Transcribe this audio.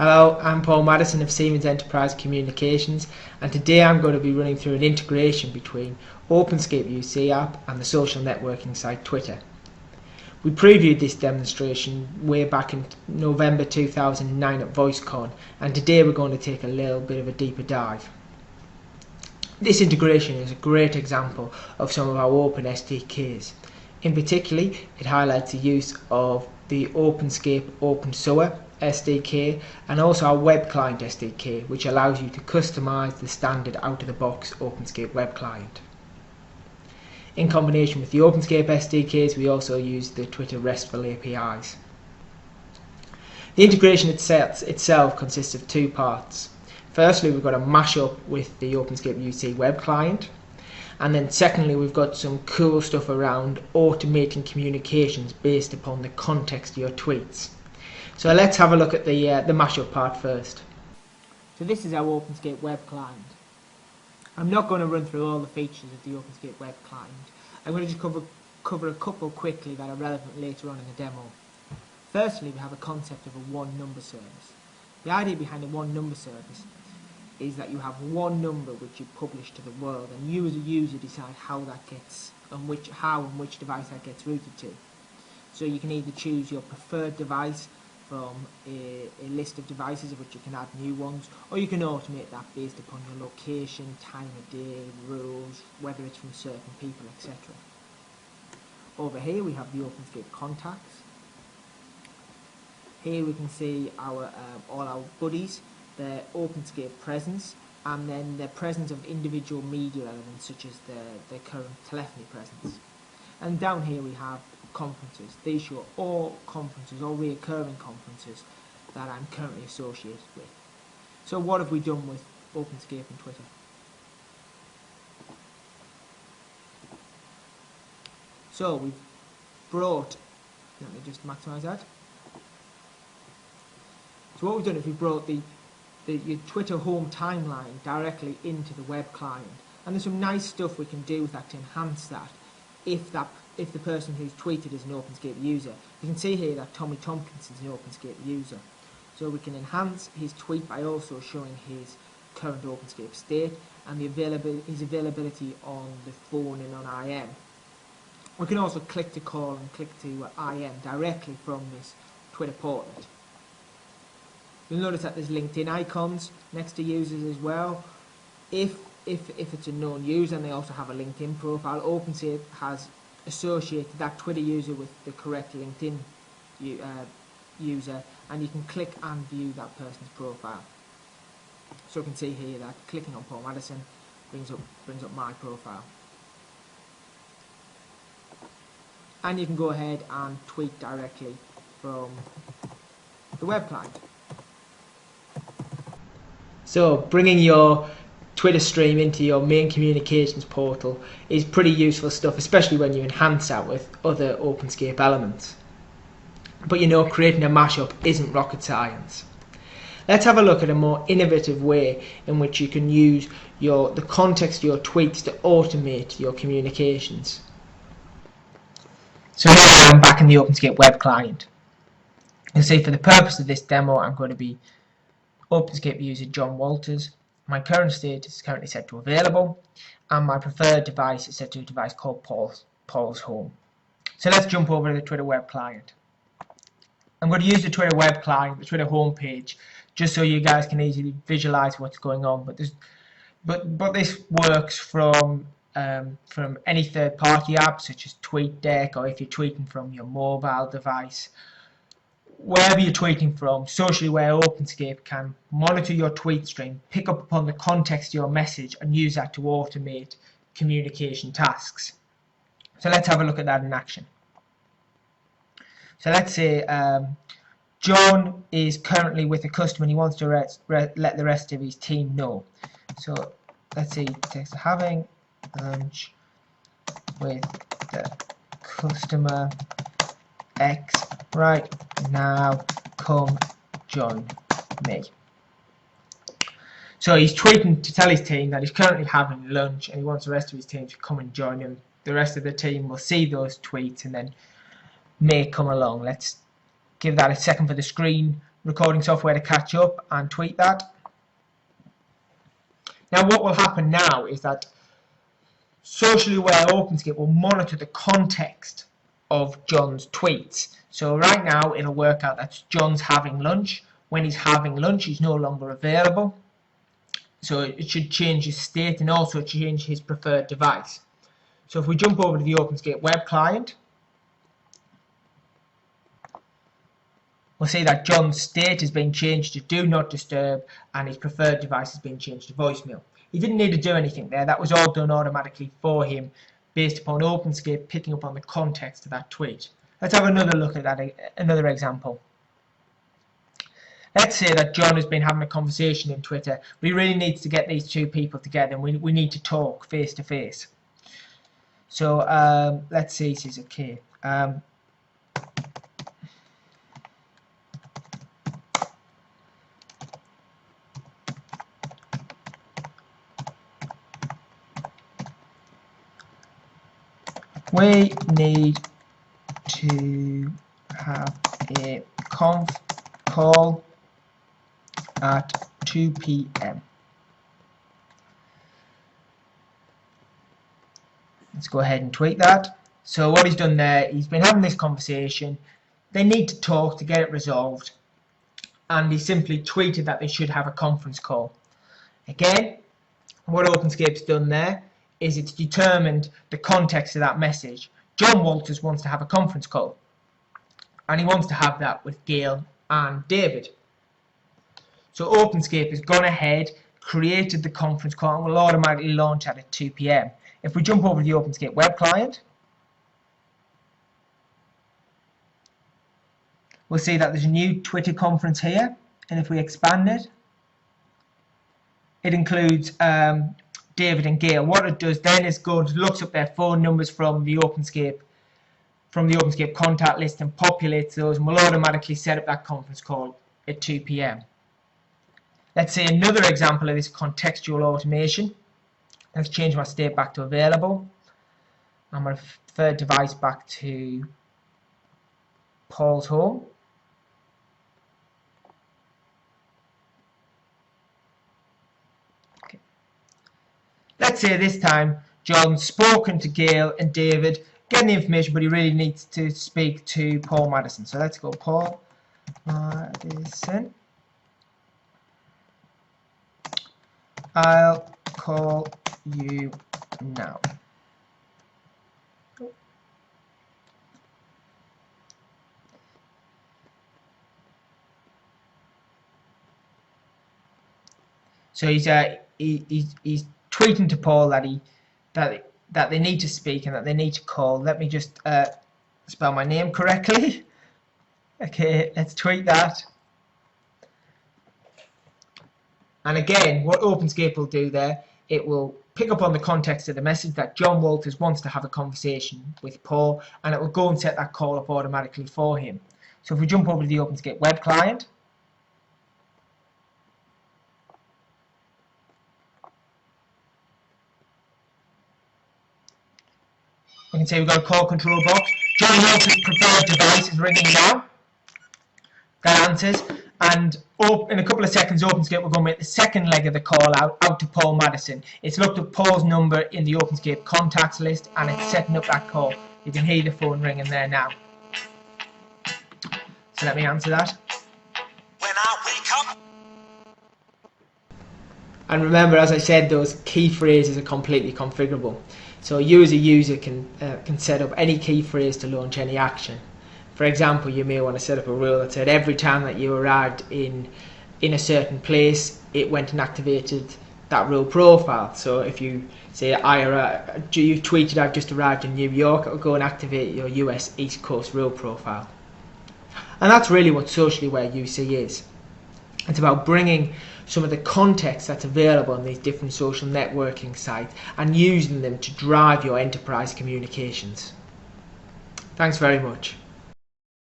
Hello, I'm Paul Madison of Siemens Enterprise Communications, and today I'm going to be running through an integration between OpenScape UC app and the social networking site Twitter. We previewed this demonstration way back in November 2009 at VoiceCon, and today we're going to take a little bit of a deeper dive. This integration is a great example of some of our open SDKs. In particular, it highlights the use of the OpenScape OpenSOA SDK and also our web client SDK, which allows you to customize the standard out-of-the-box OpenScape web client. In combination with the OpenScape SDKs, we also use the Twitter RESTful APIs. The integration itself consists of two parts. Firstly, we've got a mashup with the OpenScape UC web client, and then secondly, we've got some cool stuff around automating communications based upon the context of your tweets. So let's have a look at the mashup part first. So this is our OpenScape web client. I'm not going to run through all the features of the OpenScape web client. I'm going to just cover a couple quickly that are relevant later on in the demo. Firstly, we have a concept of a one number service. The idea behind a one number service is that you have one number which you publish to the world, and you as a user decide how that gets and which device that gets routed to. So you can either choose your preferred device from a list of devices of which you can add new ones, or you can automate that based upon your location, time of day, rules, whether it's from certain people, etc. Over here we have the OpenScape contacts. Here we can see all our buddies, their OpenScape presence, and then the presence of individual media elements such as their current telephony presence. And down here we have conferences. These show all conferences, all recurring conferences that I'm currently associated with. So what have we done with OpenScape and Twitter? So we've brought, let me just maximize that. So what we've done is we've brought your Twitter home timeline directly into the web client, and there's some nice stuff we can do with that to enhance that if the person who's tweeted is an OpenScape user. You can see here that Tommy Tompkins is an OpenScape user, so we can enhance his tweet by also showing his current OpenScape state and his availability on the phone and on IM. We can also click to call and click to IM directly from this Twitter portlet. You'll notice that there's LinkedIn icons next to users as well. If it's a known user and they also have a LinkedIn profile, OpenScape has associated that Twitter user with the correct LinkedIn user, and you can click and view that person's profile. So you can see here that clicking on Paul Madison brings up my profile. And you can go ahead and tweet directly from the web client. So bringing your Twitter stream into your main communications portal is pretty useful stuff, especially when you enhance that with other OpenScape elements. But you know, creating a mashup isn't rocket science. Let's have a look at a more innovative way in which you can use the context of your tweets to automate your communications. So here I'm back in the OpenScape web client. You'll see for the purpose of this demo I'm going to be OpenScape user John Walters. My current status is currently set to available, and my preferred device is set to a device called Paul's Home. So let's jump over to the Twitter web client. I'm going to use the Twitter web client, the Twitter homepage, just so you guys can easily visualize what's going on. But this works from any third-party app such as TweetDeck, or if you're tweeting from your mobile device. Wherever you're tweeting from, socially aware OpenScape can monitor your tweet stream, pick up upon the context of your message, and use that to automate communication tasks. So let's have a look at that in action. So let's say John is currently with a customer and he wants to let the rest of his team know. So let's say text having lunch with the customer X right now, come join me. So he's tweeting to tell his team that he's currently having lunch and he wants the rest of his team to come and join him. The rest of the team will see those tweets and then may come along. Let's give that a second for the screen recording software to catch up and tweet that. Now what will happen now is that Socially Aware OpenScape will monitor the context of John's tweets. So right now it'll work out that John's having lunch. When he's having lunch, he's no longer available. So it should change his state and also change his preferred device. So if we jump over to the OpenScape web client, we'll see that John's state has been changed to do not disturb and his preferred device has been changed to voicemail. He didn't need to do anything there. That was all done automatically for him based upon OpenScape picking up on the context of that tweet. Let's have another look at that, another example. Let's say that John has been having a conversation in Twitter, but he really needs to get these two people together and we need to talk face to face. So let's see, this is okay. We need to have a conf call at 2 p.m. Let's go ahead and tweet that. So what he's done there, he's been having this conversation. They need to talk to get it resolved. And he simply tweeted that they should have a conference call. Again, what OpenScape's done there is it's determined the context of that message. John Walters wants to have a conference call. And he wants to have that with Gail and David. So OpenScape has gone ahead, created the conference call, and will automatically launch at 2 p.m. If we jump over to the OpenScape web client, we'll see that there's a new Twitter conference here, and if we expand it, it includes David and Gail. What it does then is looks up their phone numbers from the OpenScape contact list and populates those, and will automatically set up that conference call at 2 p.m. Let's see another example of this contextual automation. Let's change my state back to available. I'm going to preferred device back to Paul's home. Okay. Let's say this time John's spoken to Gail and David, getting the information, but he really needs to speak to Paul Madison. So let's go Paul Madison. I'll call you now. So he's tweeting to Paul that they need to speak and that they need to call. Let me just spell my name correctly. Okay, let's tweet that. And again, what OpenScape will do there, it will pick up on the context of the message that John Walters wants to have a conversation with Paul, and it will go and set that call up automatically for him. So if we jump over to the OpenScape web client, we can see we've got a call control box. John Walters' preferred device is ringing now. That answers. And in a couple of seconds, OpenScape will go and make the second leg of the call out to Paul Madison. It's looked at Paul's number in the OpenScape contacts list and it's setting up that call. You can hear the phone ringing there now. So let me answer that. When I wake up. And remember, as I said, those key phrases are completely configurable. So you as a user can set up any key phrase to launch any action. For example, you may want to set up a rule that said every time that you arrived in a certain place, it went and activated that rule profile. So if you say, you tweeted, I've just arrived in New York, it'll go and activate your US East Coast rule profile. And that's really what Socially Aware UC is. It's about bringing some of the context that's available on these different social networking sites and using them to drive your enterprise communications. Thanks very much.